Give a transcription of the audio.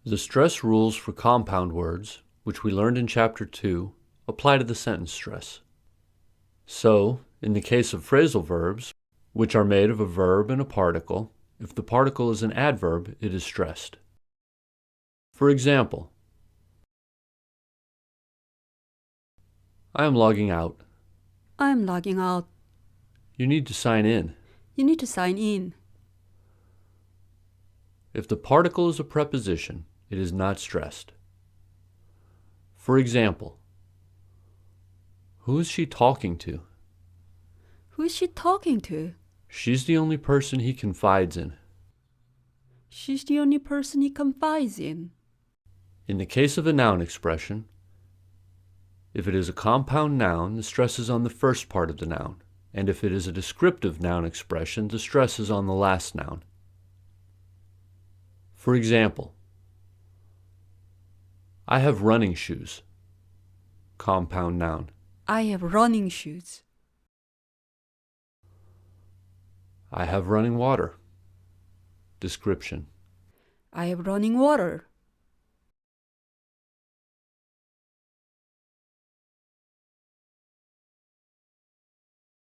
The stress rules for compound words, which we learned in Chapter 2, apply to the sentence stress. So, in the case of phrasal verbs, which are made of a verb and a particle, if the particle is an adverb, it is stressed. For example, I am logging out. I am logging out. You need to sign in. You need to sign in. If the particle is a preposition, it is not stressed. For example, who is she talking to? Who is she talking to? She's the only person he confides in. She's the only person he confides in. In the case of a noun expression, if it is a compound noun, the stress is on the first part of the noun, and if it is a descriptive noun expression, the stress is on the last noun. For example, I have running shoes. Compound noun. I have running shoes. I have running water. Description. I have running water.